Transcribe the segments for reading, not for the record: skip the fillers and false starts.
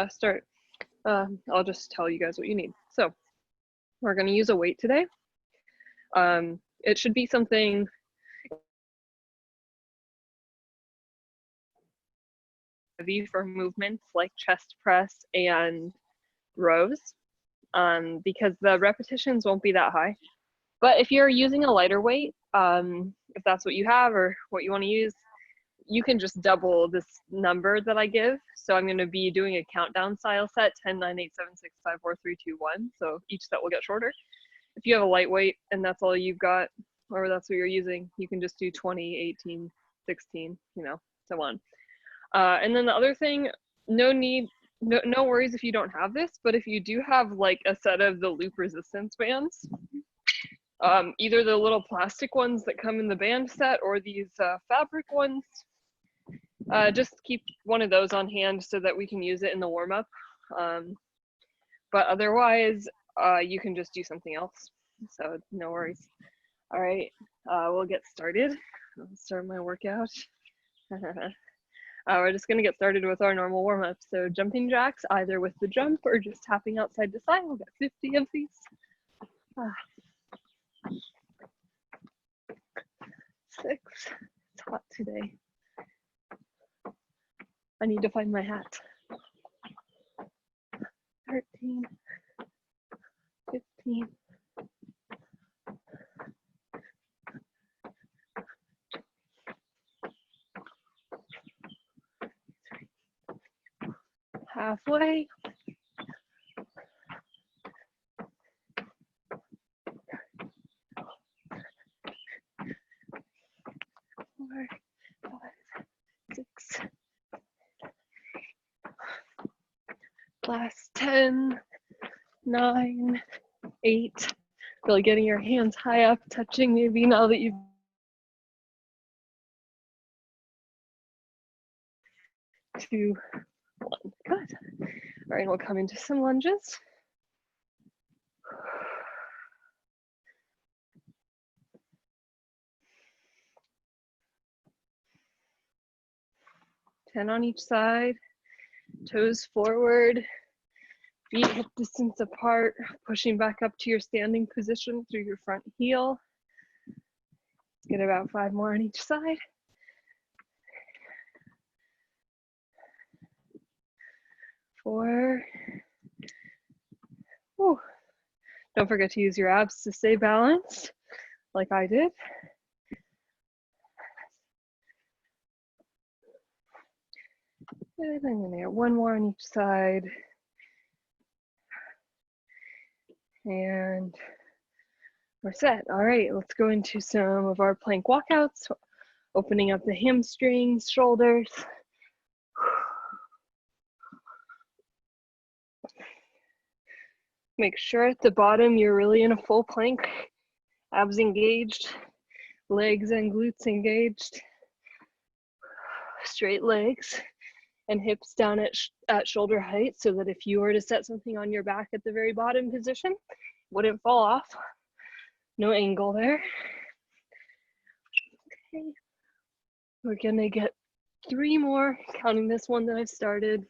start. I'll just tell you guys what you need. So we're going to use a weight today. It should be something heavy for movements like chest press and rows, because the repetitions won't be that high. But if you're using a lighter weight, if that's what you have or what you want to use, you can just double this number that I give. So I'm going to be doing a countdown style set, 10, 9, 8, 7, 6, 5, 4, 3, 2, 1. So each set will get shorter. If you have a lightweight and that's all you've got, or that's what you're using, you can just do 20, 18, 16, you know, so on. And then the other thing, no worries if you don't have this, but if you do have like a set of the loop resistance bands, either the little plastic ones that come in the band set or these fabric ones, just keep one of those on hand so that we can use it in the warm-up. But otherwise, you can just do something else. So no worries. All right, we'll get started. I'll start my workout. We're just gonna get started with our normal warm-up. So jumping jacks, either with the jump or just tapping outside to side. We'll get 50 of these. 6, it's hot today. I need to find my hat. 13, 15. Halfway. 4, 5, 6. Last 10, 9, 8. Really getting your hands high up, touching maybe now that you've 2, 1. Good. All right, we'll come into some lunges. Ten on each side, toes forward, feet hip distance apart, pushing back up to your standing position through your front heel. Let's get about 5 more on each side. 4. Ooh. Don't forget to use your abs to stay balanced, like I did. And I'm gonna get 1 more on each side. And we're set. All right, let's go into some of our plank walkouts, opening up the hamstrings, shoulders. Make sure at the bottom you're really in a full plank, abs engaged, legs and glutes engaged, straight legs and hips down at shoulder height, so that if you were to set something on your back at the very bottom position, it wouldn't fall off. No angle there. Okay, we're gonna get 3 more, counting this one that I've started.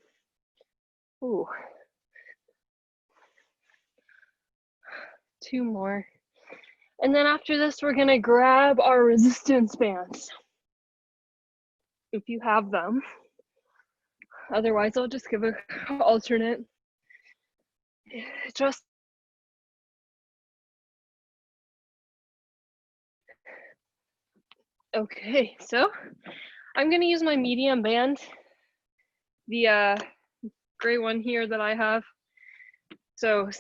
Ooh. 2 more. And then after this, we're gonna grab our resistance bands, if you have them. Otherwise, I'll just give an alternate. Just okay, so I'm gonna use my medium band, the gray one here that I have. So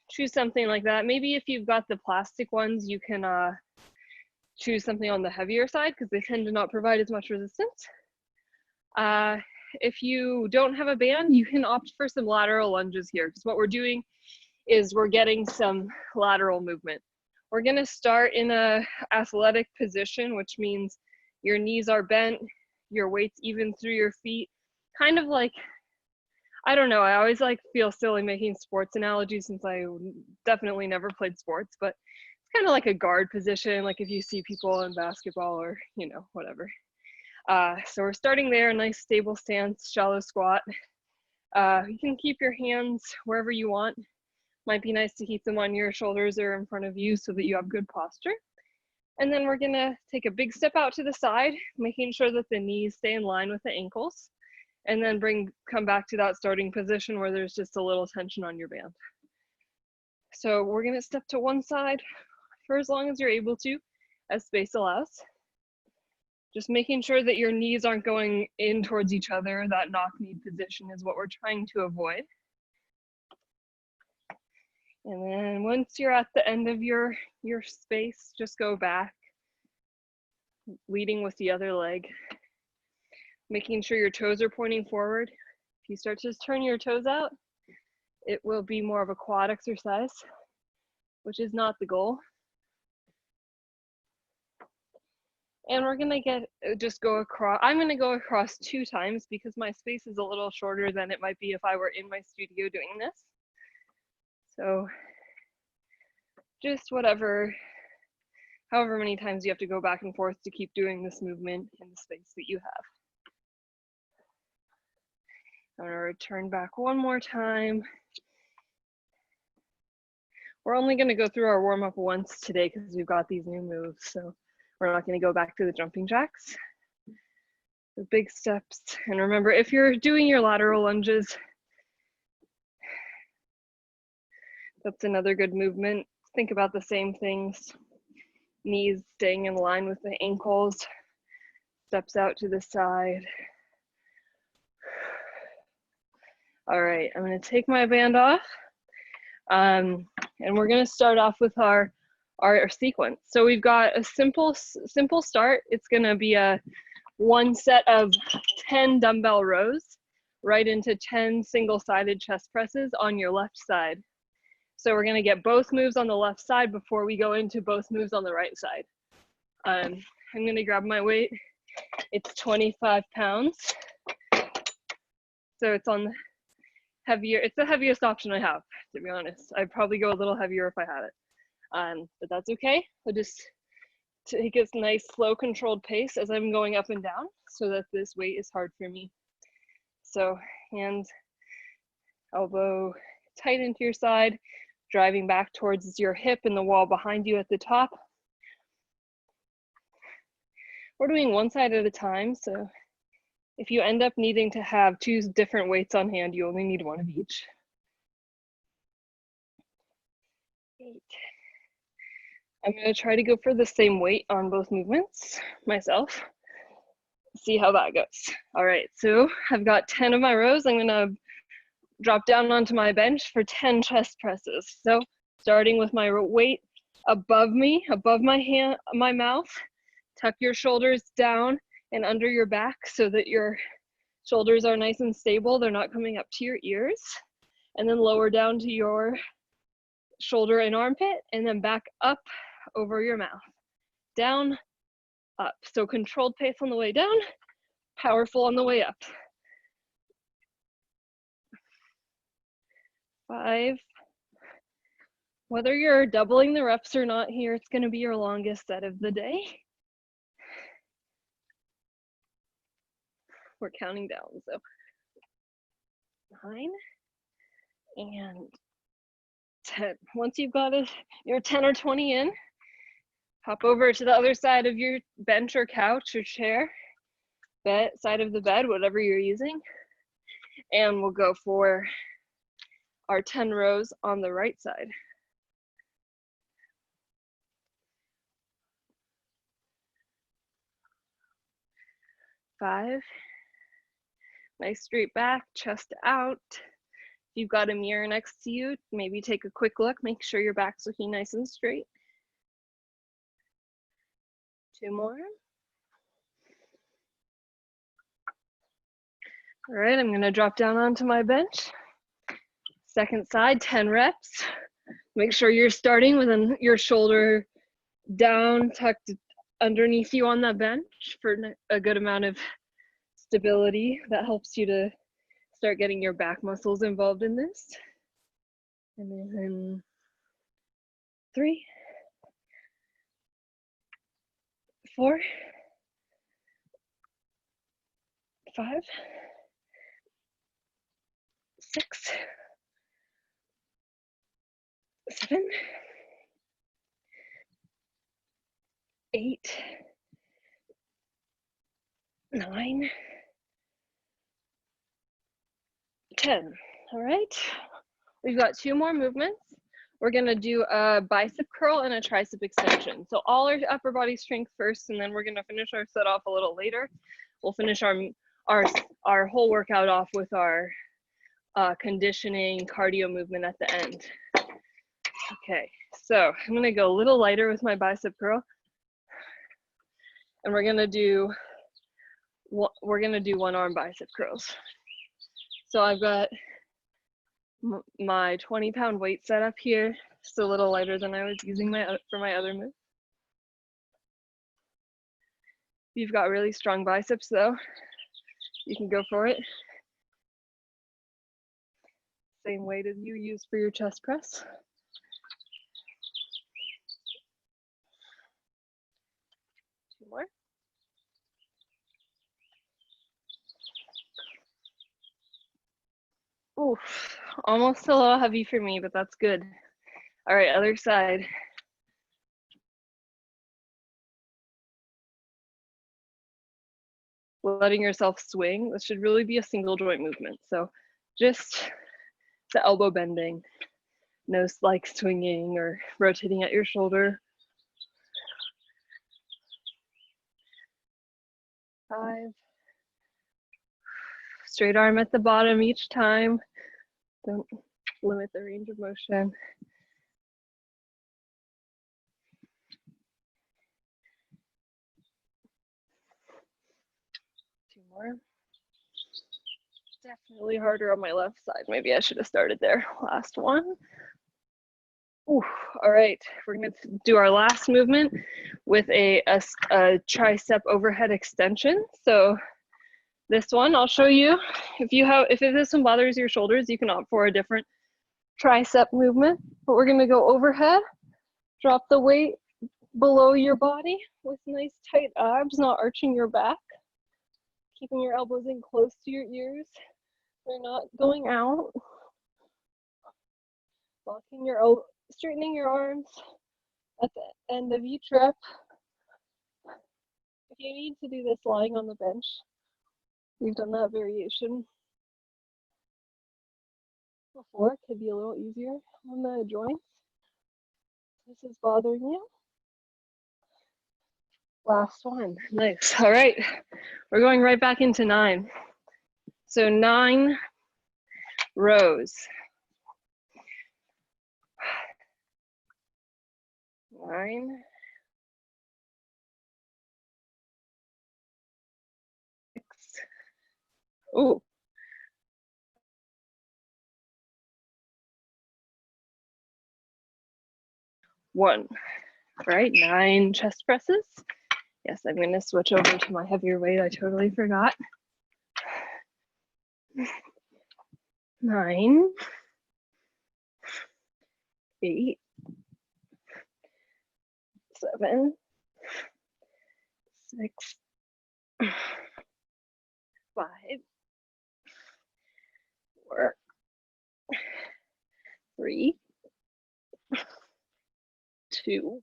choose something like that. Maybe if you've got the plastic ones, you can choose something on the heavier side because they tend to not provide as much resistance. If you don't have a band, you can opt for some lateral lunges here, because what we're doing is we're getting some lateral movement. We're gonna start in a athletic position, which means your knees are bent, your weight's even through your feet, kind of like, I don't know, I always like feel silly making sports analogies since I definitely never played sports, but it's kind of like a guard position, like if you see people in basketball or, you know, whatever. So we're starting there, nice stable stance, shallow squat. You can keep your hands wherever you want. Might be nice to keep them on your shoulders or in front of you so that you have good posture. And then we're gonna take a big step out to the side, making sure that the knees stay in line with the ankles, and then come back to that starting position where there's just a little tension on your band. So we're gonna step to one side for as long as you're able to, as space allows. Just making sure that your knees aren't going in towards each other. That knock-knee position is what we're trying to avoid. And then once you're at the end of your space, just go back, leading with the other leg, making sure your toes are pointing forward. If you start to just turn your toes out, it will be more of a quad exercise, which is not the goal. And we're gonna go across. I'm gonna go across 2 times because my space is a little shorter than it might be if I were in my studio doing this. So just however many times you have to go back and forth to keep doing this movement in the space that you have. I'm gonna return back one more time. We're only gonna go through our warm-up once today because we've got these new moves, so we're not gonna go back to the jumping jacks. The big steps, and remember, if you're doing your lateral lunges, that's another good movement. Think about the same things. Knees staying in line with the ankles, steps out to the side. All right, I'm gonna take my band off, and we're gonna start off with our sequence. So we've got a simple start. It's gonna be a 1 set of 10 dumbbell rows right into 10 single-sided chest presses on your left side. So we're gonna get both moves on the left side before we go into both moves on the right side. I'm gonna grab my weight. It's 25 pounds. So it's on the heavier, it's the heaviest option I have, to be honest. I'd probably go a little heavier if I had it. But that's okay. I'll just take a nice slow controlled pace as I'm going up and down so that this weight is hard for me. So hands, elbow tight into your side, driving back towards your hip and the wall behind you at the top. We're doing one side at a time, so if you end up needing to have 2 different weights on hand, you only need 1 of each. 8. I'm gonna try to go for the same weight on both movements myself. See how that goes. All right, so I've got 10 of my rows. I'm gonna drop down onto my bench for 10 chest presses. So starting with my weight above me, above my mouth, tuck your shoulders down and under your back so that your shoulders are nice and stable. They're not coming up to your ears. And then lower down to your shoulder and armpit, and then back up over your mouth. Down, up. So controlled pace on the way down, powerful on the way up. 5. Whether you're doubling the reps or not here, it's gonna be your longest set of the day. We're counting down, so 9 and 10. Once you've got your 10 or 20 in, hop over to the other side of your bench or couch or chair, side of the bed, whatever you're using, and we'll go for our 10 rows on the right side. 5. Nice straight back, chest out. If you've got a mirror next to you, maybe take a quick look, make sure your back's looking nice and straight. 2 more. All right, I'm gonna drop down onto my bench. Second side, 10 reps. Make sure you're starting with your shoulder down, tucked underneath you on that bench for a good amount of stability. That helps you to start getting your back muscles involved in this. And then 3, 4, 5, 6, 7, 8, 9, 10. All right, we've got 2 more movements. We're gonna do a bicep curl and a tricep extension. So all our upper body strength first, and then we're gonna finish our set off a little later. We'll finish our whole workout off with our conditioning cardio movement at the end. Okay, so I'm gonna go a little lighter with my bicep curl, and we're gonna do 1 arm bicep curls. So I've got my 20-pound weight set up here, just a little lighter than I was using for my other move. If you've got really strong biceps though, you can go for it. Same weight as you use for your chest press. Two more. Oof, almost a little heavy for me, but that's good. All right, other side. Letting yourself swing. This should really be a single joint movement. So just the elbow bending, no like swinging or rotating at your shoulder. 5. Straight arm at the bottom each time. Don't limit the range of motion. 2 more. Definitely harder on my left side. Maybe I should have started there. Last one. Ooh, all right, we're gonna do our last movement with a tricep overhead extension. So this one, I'll show you. If this one bothers your shoulders, you can opt for a different tricep movement. But we're gonna go overhead, drop the weight below your body with nice tight abs, not arching your back. Keeping your elbows in close to your ears. They're not going out. Locking your elbows. Straightening your arms at the end of each rep. If you need to do this lying on the bench, we've done that variation before. It could be a little easier on the joints. This is bothering you. Last one. Nice. All right. We're going right back into 9. So 9 rows. 9. 6. Ooh. 1. All right, 9 chest presses. Yes, I'm gonna switch over to my heavier weight. I totally forgot. 9, 8, 7, 6, 5, 4, 3, 2,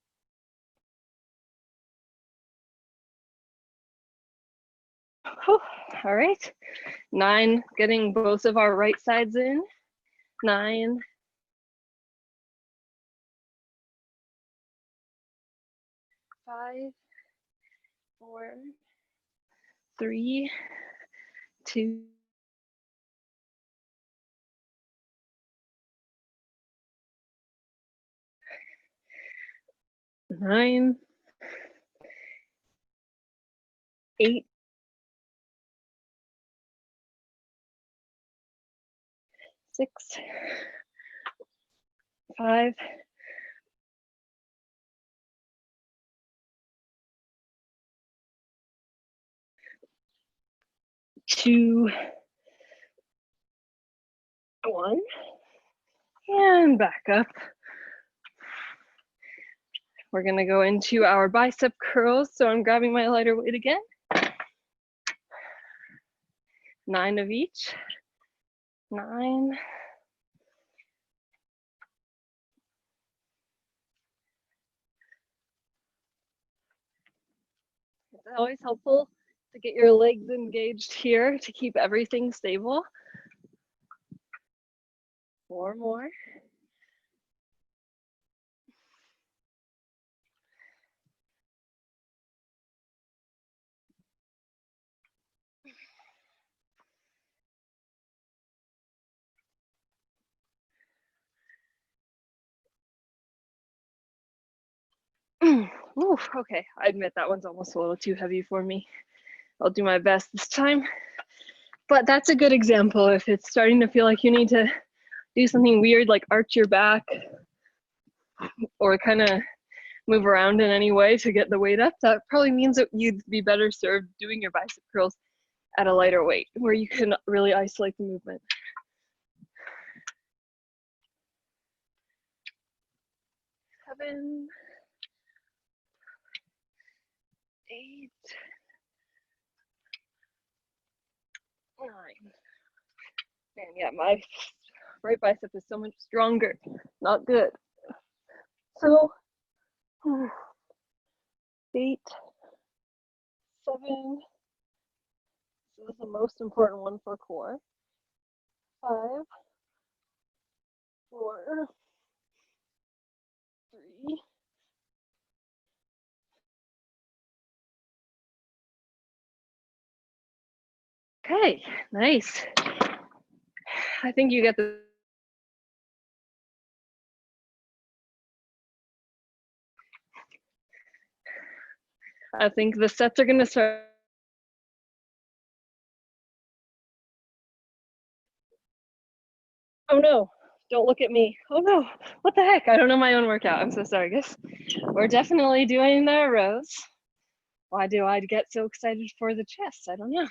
all right. 9, getting both of our right sides in. 9, 5, 4, 3, 2, 9, 8, 6, 5, 2, 1, and back up. We're gonna go into our bicep curls. So I'm grabbing my lighter weight again. 9 of each. 9. It's always helpful to get your legs engaged here to keep everything stable. 4 more. Ooh, okay, I admit that one's almost a little too heavy for me. I'll do my best this time. But that's a good example. If it's starting to feel like you need to do something weird, like arch your back or kind of move around in any way to get the weight up, that probably means that you'd be better served doing your bicep curls at a lighter weight where you can really isolate the movement. 7, 8, 9. And yeah, my right bicep is so much stronger. Not good. So 8, 7. This is the most important one for core. 5, 4, 3. Okay, nice. I think you get the. I think the sets are going to start. Oh no, don't look at me. Oh no, what the heck? I don't know my own workout. I'm so sorry, guys. We're definitely doing the rows. Why do I get so excited for the chest? I don't know.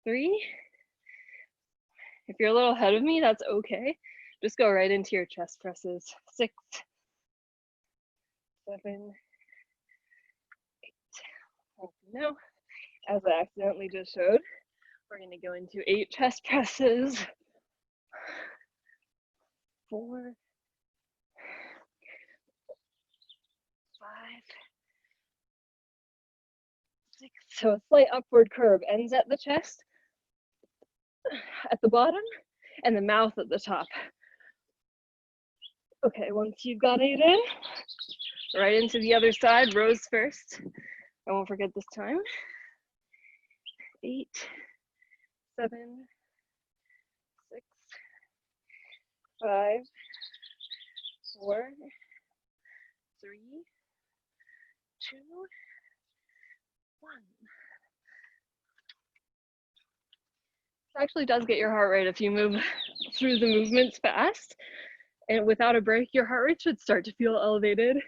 3. If you're a little ahead of me, that's okay. Just go right into your chest presses. 6, 7, 8. No, as I accidentally just showed, we're going to go into 8 chest presses. 4, 5, 6. So a slight upward curve ends at the chest, at the bottom, and the mouth at the top. Okay, once you've got 8 in, right into the other side, rows first. I won't forget this time. 8, 7, 6, 5, 4, 3, 2, 1. It actually does get your heart rate if you move through the movements fast. And without a break, your heart rate should start to feel elevated.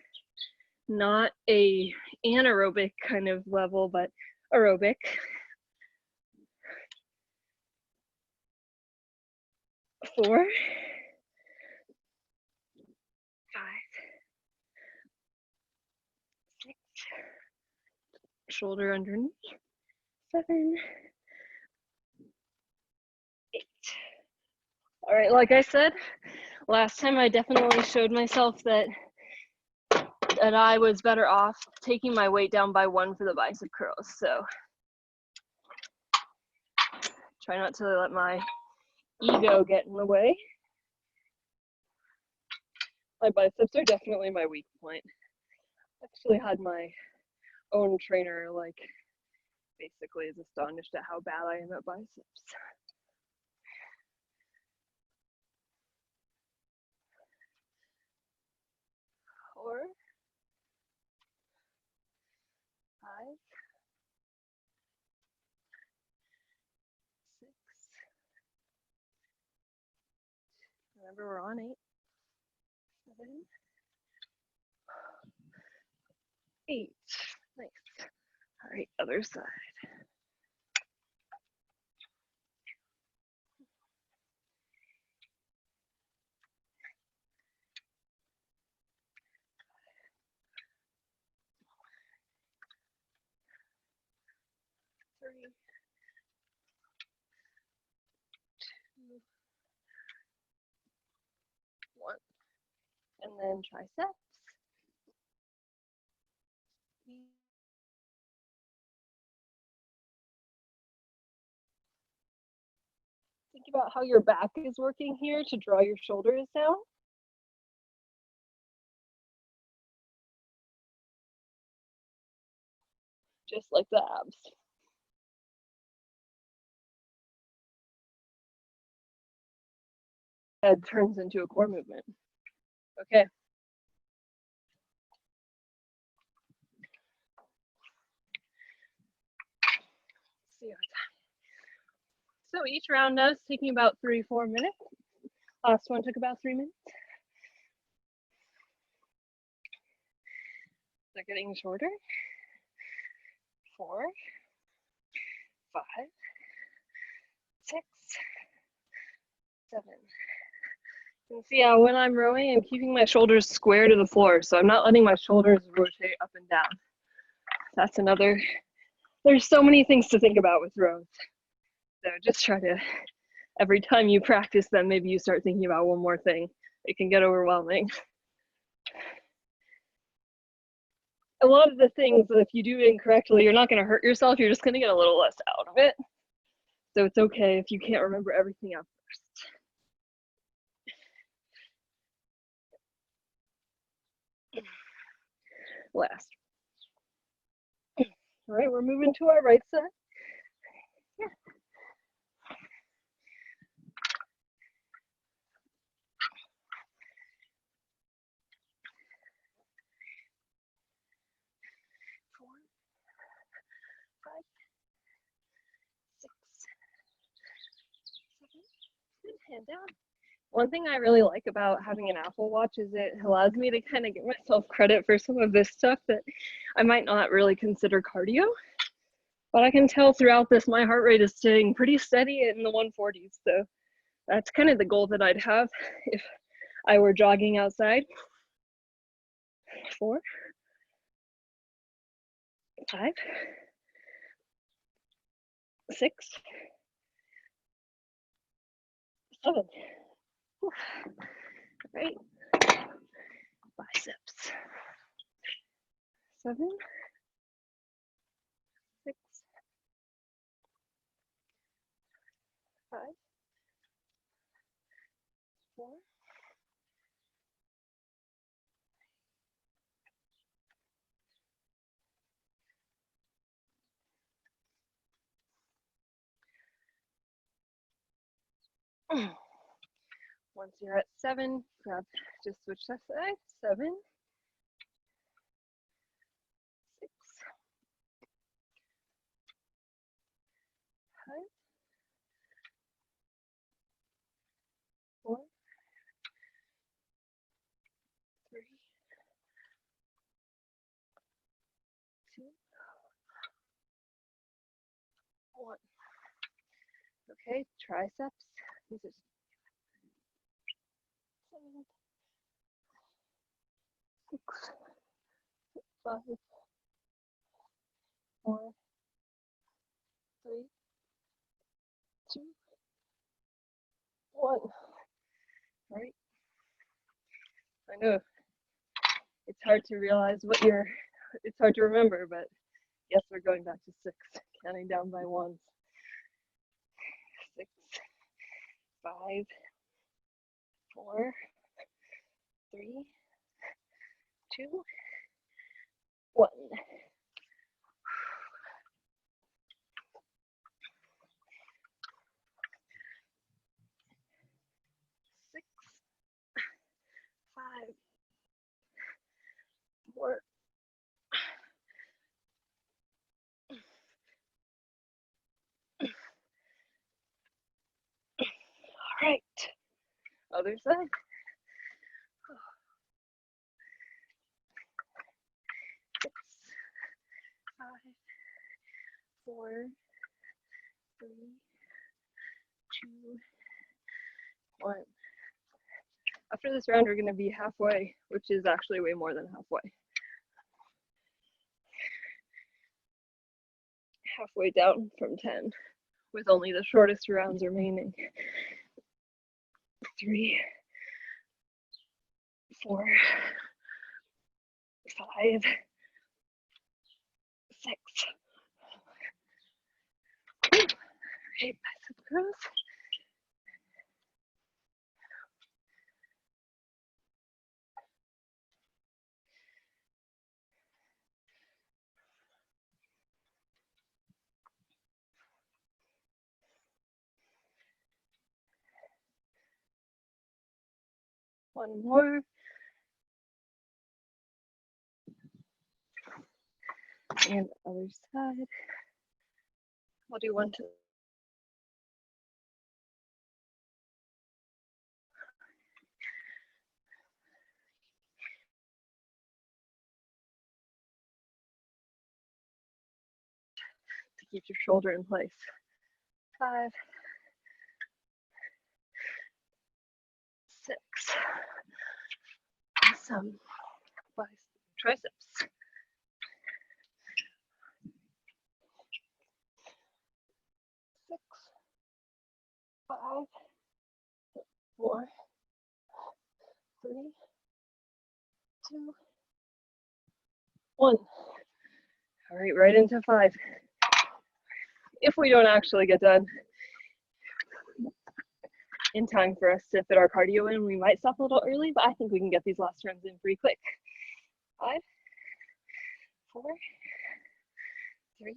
Not a anaerobic kind of level, but aerobic. 4, 5, 6, shoulder underneath. 7, 8. All right, like I said, last time I definitely showed myself that I was better off taking my weight down by 1 for the bicep curls. So try not to let my ego get in the way. My biceps are definitely my weak point. I actually had my own trainer basically is astonished at how bad I am at biceps. 4, 5, 6. Remember, we're on 8, 7, 8. Nice. All right, other side. 3, 2, 1. And then triceps. Think about how your back is working here to draw your shoulders down. Just like the abs. Head turns into a core movement. Okay. See our time. So each round now is taking about 3-4 minutes. Last one took about 3 minutes. They're getting shorter. 4, 5, 6, 7. You can see how when I'm rowing, I'm keeping my shoulders square to the floor, so I'm not letting my shoulders rotate up and down. That's another, there's so many things to think about with rows. So just try to, every time you practice them, maybe you start thinking about one more thing. It can get overwhelming. A lot of the things that if you do incorrectly, you're not going to hurt yourself, you're just going to get a little less out of it. So it's okay if you can't remember everything at first. Last. All right, we're moving to our right side. Yeah. Four, 5, 6, 7. Hand down. One thing I really like about having an Apple Watch is it allows me to kind of give myself credit for some of this stuff that I might not really consider cardio. But I can tell throughout this, my heart rate is staying pretty steady in the 140s. So that's kind of the goal that I'd have if I were jogging outside. 4, 5, 6, 7. All right. Biceps. 7, 6, 5, 4, 5. Once you're at 7, grab, just switch that side. 7, 6, 5, 4, 3, 2, 1. Okay, triceps. These are 7, 6, 5, 4, 3, 2, 1. Right. I know it's hard to realize what it's hard to remember, but yes, we're going back to 6, counting down by 1s. 6, 5, 4, 3, 2, 1. 6, 5, 4, 3. All right. Other side. 6, 5, 4, 3, 2, 1. After this round, we're going to be halfway, which is actually way more than halfway. Halfway down from 10, with only the shortest rounds remaining. 3, 4, 5, 6. Great, bicep curls. One more. And other side. We'll do one to keep your shoulder in place. 5, 6. Awesome. Triceps. 6, 5, 4, 3, 2, 1. All right, right into 5. If we don't actually get done in time for us to fit our cardio in, we might stop a little early, but I think we can get these last runs in pretty quick. 5, 4, 3,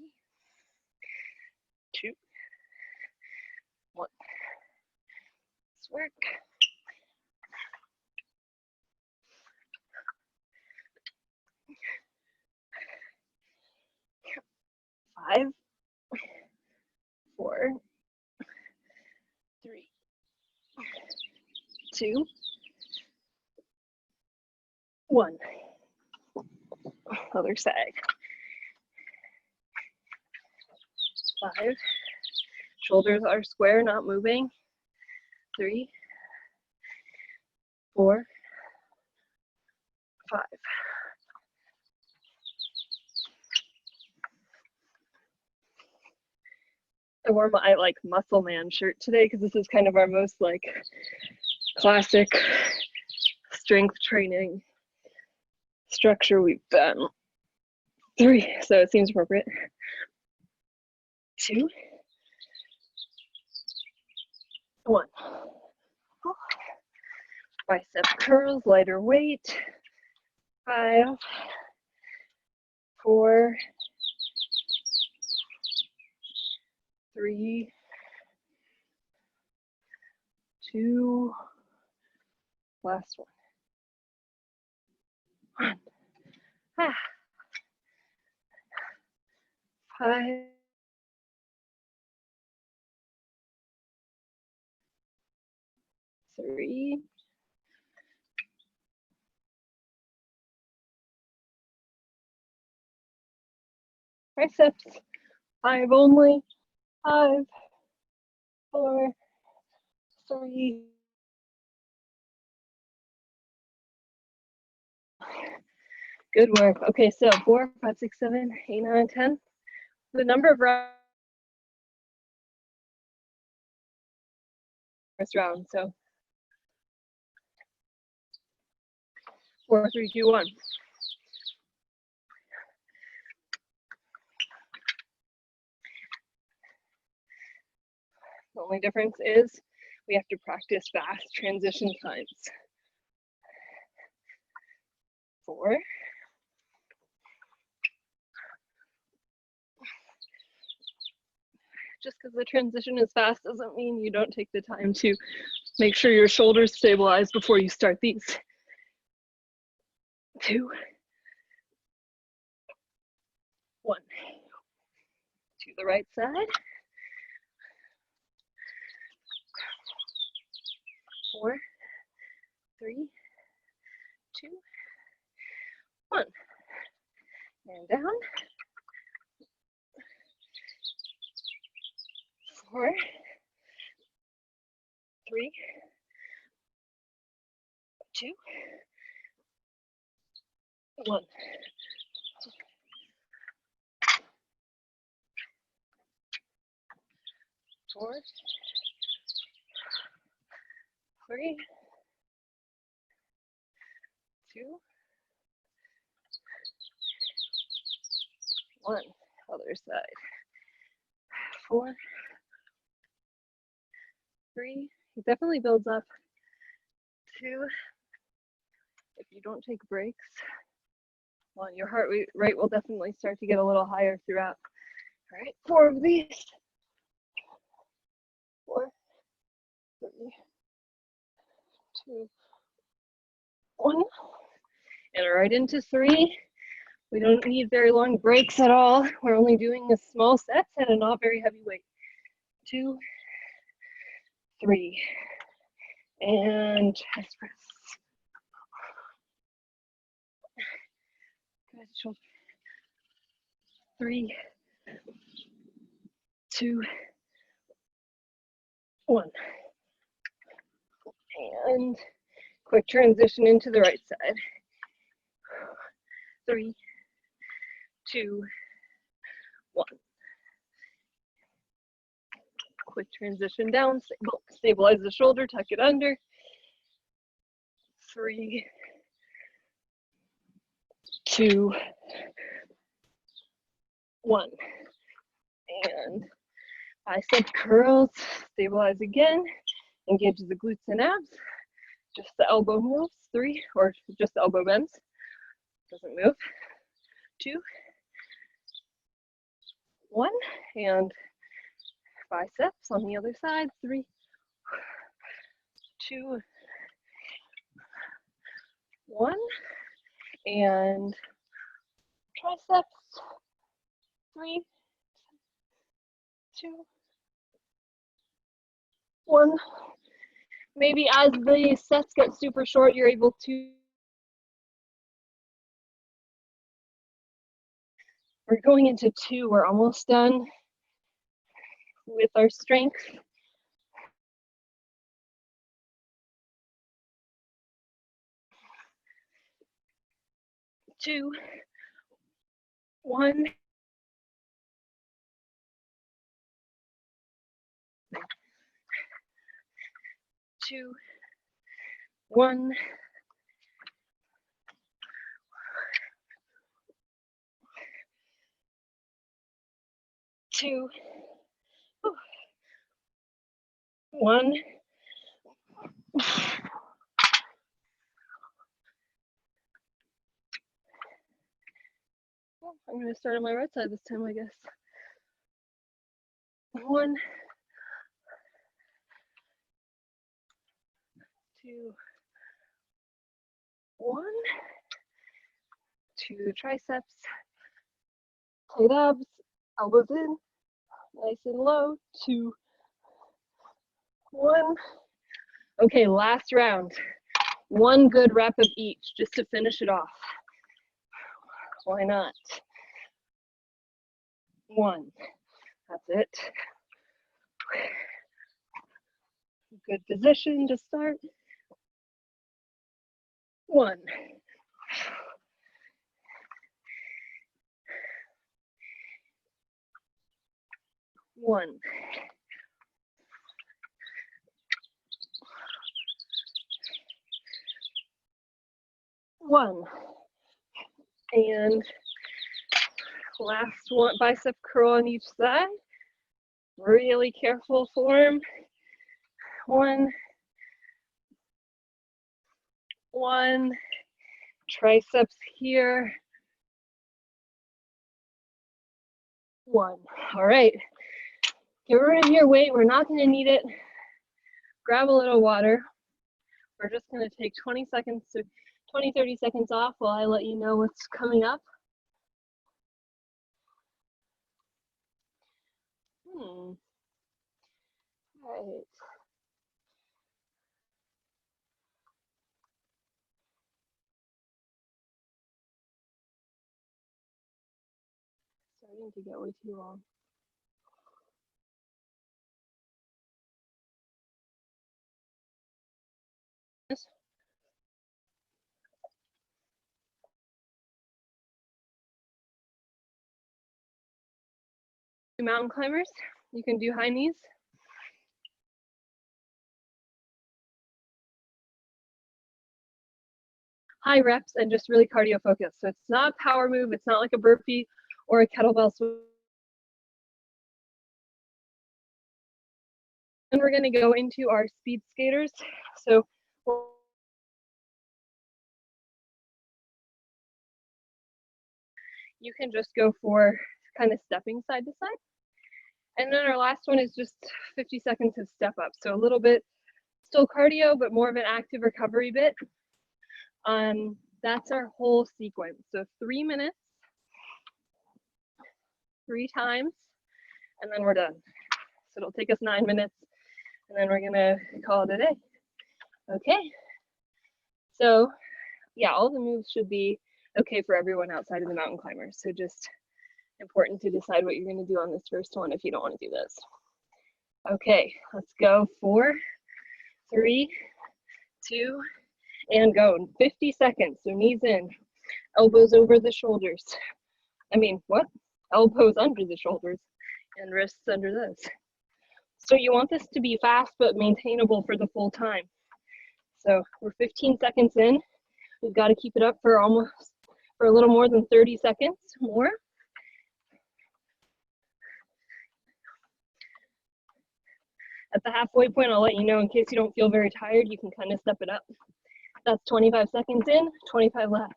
2, 1. Let's work. 5, 4, 3, 2, 1. Other side. 5. Shoulders are square, not moving. 3, 4, 5. I wore my Muscle Man shirt today because this is kind of our most classic strength training structure we've done. 3, so it seems appropriate. 2, 1. Bicep curls, lighter weight. 5, 4, 3, 2, last one. 1. 5, 3, triceps. 5 only. 5, 4, 3. Good work. Okay, so 4, 5, 6, 7, 8, 9, 10. The number of rounds first round. So 4, 3, 2, 1. The only difference is we have to practice fast transition times. 4, just because the transition is fast doesn't mean you don't take the time to make sure your shoulders stabilize before you start these. 2, 1. To the right side. 4, 3, 2, 1. And down. 4, 3, 2, 1. 4, 3, 2, 1, other side, 4, 3, it definitely builds up, 2, if you don't take breaks, well, your heart rate will definitely start to get a little higher throughout. All right, 4 of these, 4, 3, 2, 1, and right into 3. We don't need very long breaks at all. We're only doing a small sets and a not very heavy weight. 2, 3, and chest press. Good shoulder. 3, 2, 1. And quick transition into the right side. 3, 2, 1. Quick transition down, stabilize the shoulder, tuck it under. 3, 2, 1. And bicep curls, stabilize again, engage the glutes and abs. Just the elbow moves, 3, or just the elbow bends, doesn't move. 2, 1, and biceps on the other side, 3, 2, 1, and triceps, 3, 2, 1. Maybe as the sets get super short, you're able to. We're going into 2, we're almost done with our strength. 2, 1. 2, 1. 2, 1. I'm going to start on my right side this time, I guess. 1, 2, 1. 2 triceps, tight abs, elbows in, nice and low. 2, 1. Okay, last round. 1 good rep of each just to finish it off. Why not? 1. That's it. Good position to start. 1. 1. 1. And last one, bicep curl on each side. Really careful form. 1. 1. Triceps here. 1. All right. Get rid of your weight. We're not going to need it. Grab a little water. We're just going to take 20 seconds to 30 seconds off while I let you know what's coming up. All right. Starting to get way too long. Mountain climbers, you can do high knees. high reps and just really cardio focused. So it's not a power move. It's not like a burpee or a kettlebell swing. And we're going to go into our speed skaters. So you can just go for kind of stepping side to side. And then our last one is just 50 seconds of step up. So a little bit still cardio, but more of an active recovery bit. That's our whole sequence. So 3 minutes, 3 times, and then we're done. So it'll take us 9 minutes, and then we're gonna call it a day. Okay. So yeah, all the moves should be okay for everyone outside of the mountain climbers. So just important to decide what you're gonna do on this first one if you don't wanna do this. Okay, let's go. 4, 3, 2, and go. 50 seconds, so knees in, elbows over the shoulders. Elbows under the shoulders and wrists under those. So you want this to be fast but maintainable for the full time. So we're 15 seconds in. We've got to keep it up for a little more than 30 seconds more. At the halfway point, I'll let you know in case you don't feel very tired, you can kind of step it up. That's 25 seconds in, 25 left.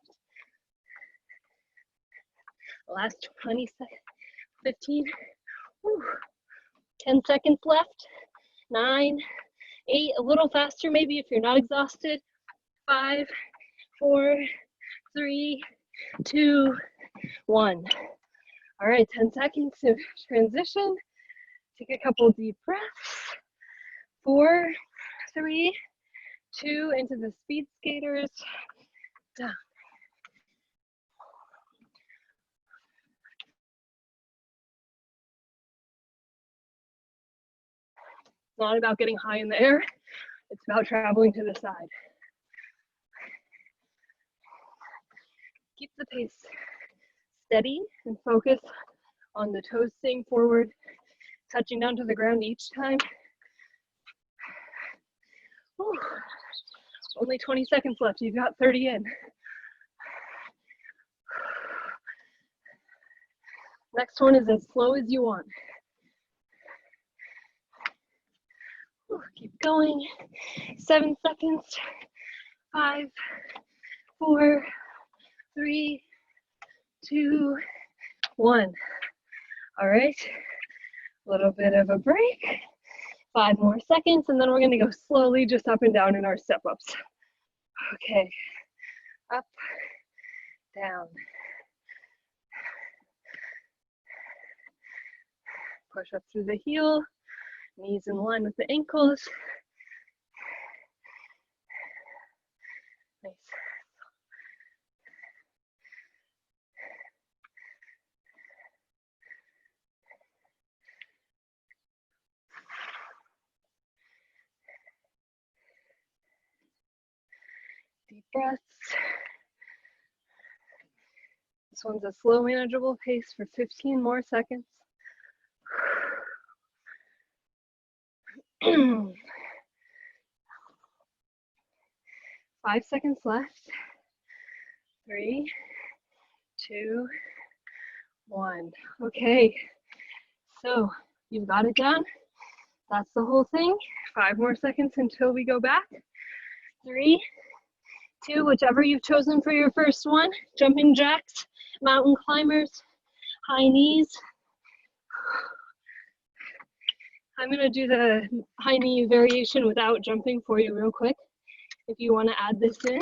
Last 20 seconds, 15, whew. 10 seconds left, 9, 8, a little faster maybe if you're not exhausted. 5, 4, 3, 2, 1. All right, 10 seconds to transition. Take a couple deep breaths. 4, 3, 2, into the speed skaters. Down. It's not about getting high in the air. It's about traveling to the side. Keep the pace steady and focus on the toes staying forward, touching down to the ground each time. Whew. Only 20 seconds left. You've got 30 in. Next one is as slow as you want. Keep going. 7 seconds. 5, 4, 3, 2, 1. All right. A little bit of a break. 5 more seconds, and then we're going to go slowly just up and down in our step ups. Okay. Up, down. Push up through the heel. Knees in line with the ankles. Nice. Deep breaths. This one's a slow, manageable pace for 15 more seconds. 5 seconds left. 3, 2, 1. Okay, so you've got it down. That's the whole thing. 5 more seconds until we go back. 3, 2, whichever you've chosen for your first one. Jumping jacks, mountain climbers, high knees. I'm gonna do the high knee variation without jumping for you real quick. If you wanna add this in,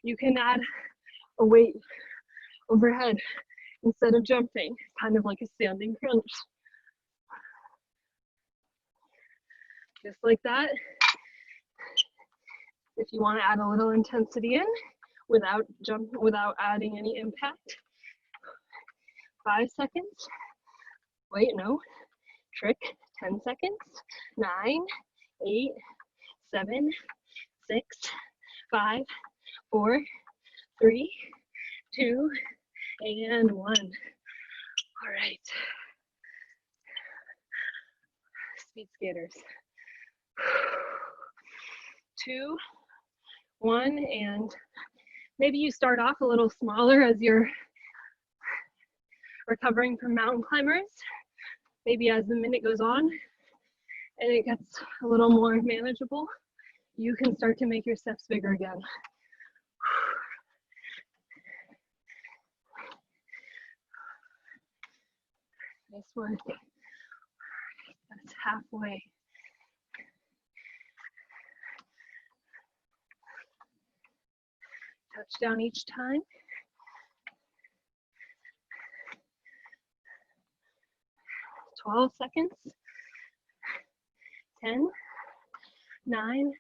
you can add a weight overhead instead of jumping, kind of like a standing crunch. Just like that. If you want to add a little intensity in without adding any impact. 5 seconds. Wait, no. Trick. 10 seconds. 9, 8, 7, 6, 5, 4, 3, 2, and 1. All right. Speed skaters. 2, 1, and Maybe you start off a little smaller as you're recovering from mountain climbers. Maybe as the minute goes on and it gets a little more manageable, you can start to make your steps bigger again. Nice work. That's halfway. Touchdown each time. 12 seconds. 10, 9,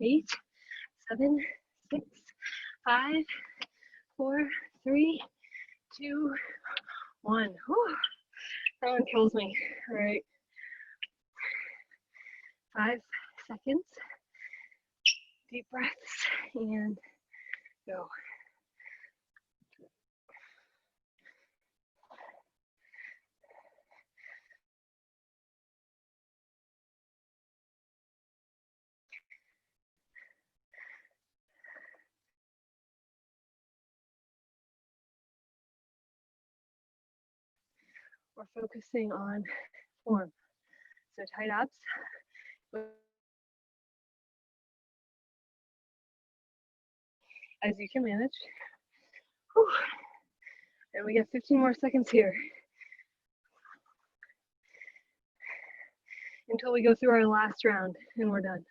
8, 7, 6, 5, 4, 3, 2, 1. Whew. That one kills me. All right. 5 seconds. Deep breaths and go. We're focusing on form. So tight abs. As you can manage. Whew. And we get 15 more seconds here. Until we go through our last round and we're done.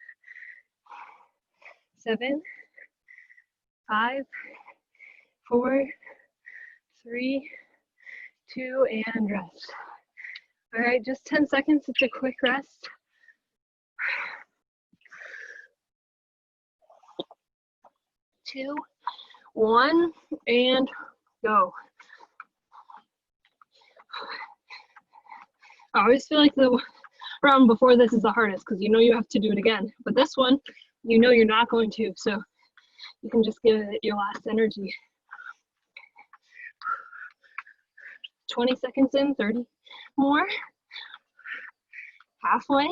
7, 5, 4, 3, 2, and rest. All right, just 10 seconds, it's a quick rest. 2, 1, and go. I always feel like the round before this is the hardest because you know you have to do it again. But this one, you know you're not going to, so you can just give it your last energy. 20 seconds in, 30 more. Halfway.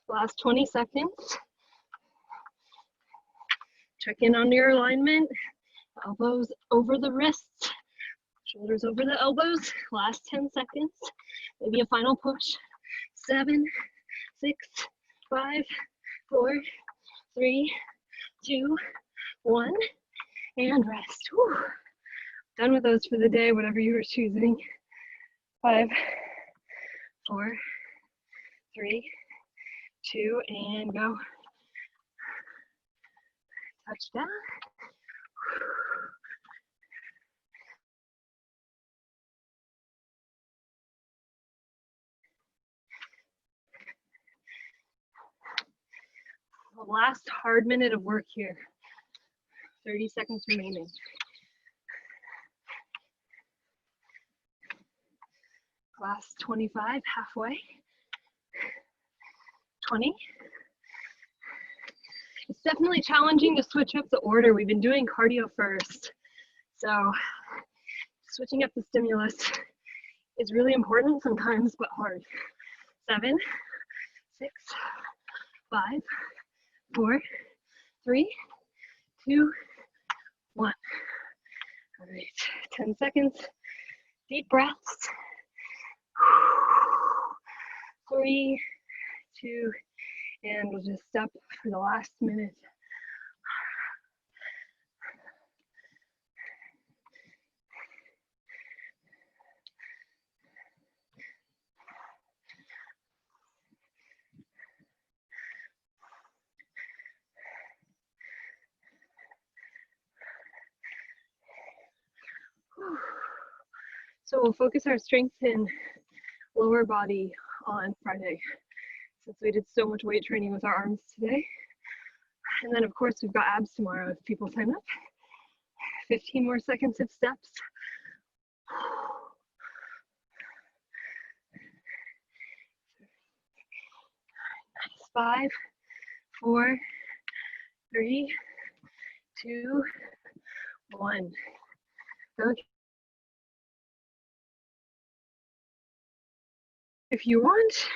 Last 20 seconds. Check in on your alignment. Elbows over the wrists. Shoulders over the elbows. Last 10 seconds. Maybe a final push. 7, 6, 5, 4, 3, 2, 1, and rest. Whew. Done with those for the day, whatever you were choosing. 5, 4, 3, 2, and go. Touchdown. The last hard minute of work here. 30 seconds remaining. Last 25, halfway. 20. It's definitely challenging to switch up the order. We've been doing cardio first. So switching up the stimulus is really important sometimes, but hard. 7, 6, 5, 4, 3, 2, 1. All right, 10 seconds. Deep breaths. 3, 2, and we'll just stop for the last minute. So we'll focus our strength in lower body on Friday, since we did so much weight training with our arms today. And then of course we've got abs tomorrow if people sign up. 15 more seconds of steps. Nice. 5, 4, 3, 2, 1. Okay. If you want,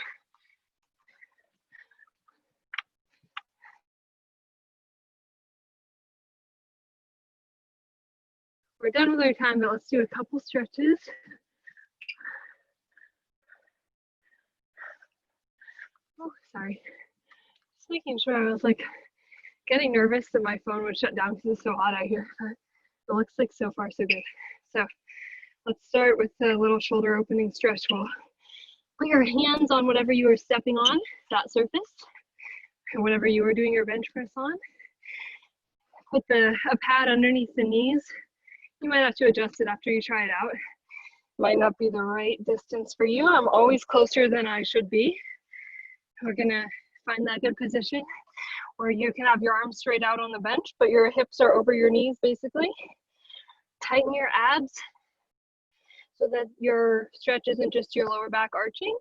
We're done with our time, but let's do a couple stretches. Oh, sorry. Just making sure. I was like getting nervous that my phone would shut down because it's so hot out here. It looks like so far so good. So let's start with the little shoulder opening stretch. We'll put your hands on whatever you are stepping on, that surface, and whatever you are doing your bench press on. Put a pad underneath the knees. You might have to adjust it after you try it out. Might not be the right distance for you. I'm always closer than I should be. We're gonna find that good position where you can have your arms straight out on the bench, but your hips are over your knees basically. Tighten your abs so that your stretch isn't just your lower back arching,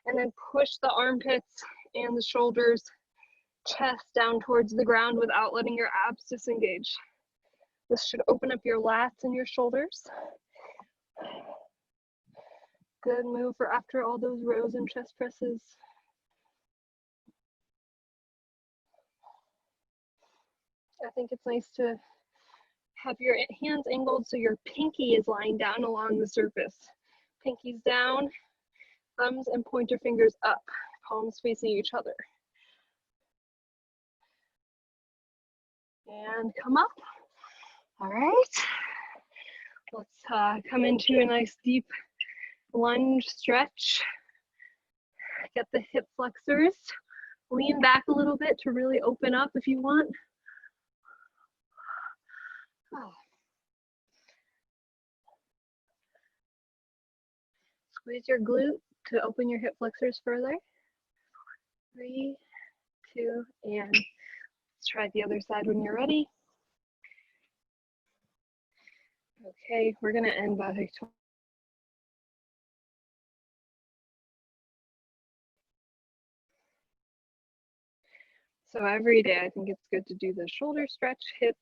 and then push the armpits and the shoulders, chest down towards the ground without letting your abs disengage. This should open up your lats and your shoulders. Good move for after all those rows and chest presses. I think it's nice to have your hands angled so your pinky is lying down along the surface. Pinkies down, thumbs and pointer fingers up, palms facing each other. And come up. All right. Let's come into a nice deep lunge stretch. Get the hip flexors. Lean back a little bit to really open up if you want. Squeeze your glute to open your hip flexors further. 3, 2, and let's try the other side when you're ready. Okay, we're gonna end by so every day I think it's good to do the shoulder stretch, hip,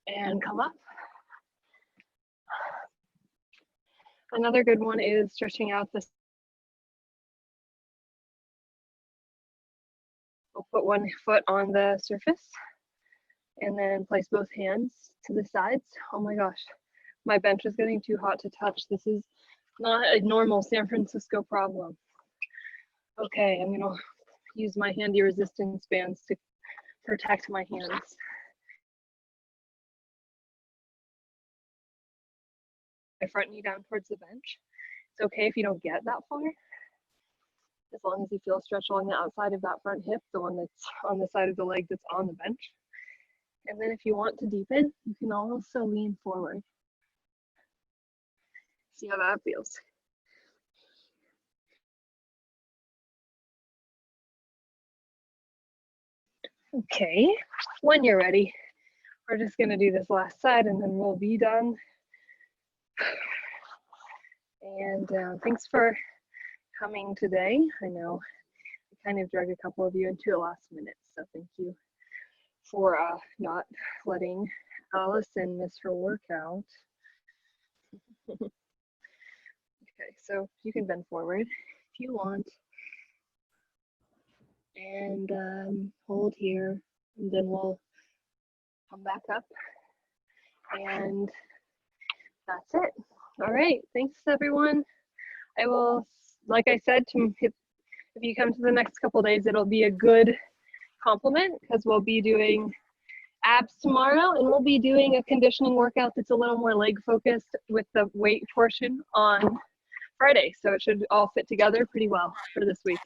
and come up. Another good one is stretching out the. We'll put one foot on the surface and then place both hands to the sides. Oh my gosh, my bench is getting too hot to touch. This is not a normal San Francisco problem. Okay, I'm gonna use my handy resistance bands to protect my hands. My front knee down towards the bench. It's okay if you don't get that far, as long as you feel a stretch along the outside of that front hip, the one that's on the side of the leg that's on the bench. And then if you want to deepen, you can also lean forward. See how that feels. Okay, when you're ready, we're just gonna do this last side and then we'll be done. And thanks for coming today. I know I kind of dragged a couple of you into it last minute, so thank you for not letting Allison miss her workout. Okay, so you can bend forward if you want. And hold here, and then we'll come back up. And that's it. All right, thanks everyone. I will, like I said, if you come to the next couple days, it'll be a good complement because we'll be doing abs tomorrow and we'll be doing a conditioning workout that's a little more leg focused with the weight portion on Friday. So it should all fit together pretty well for this week.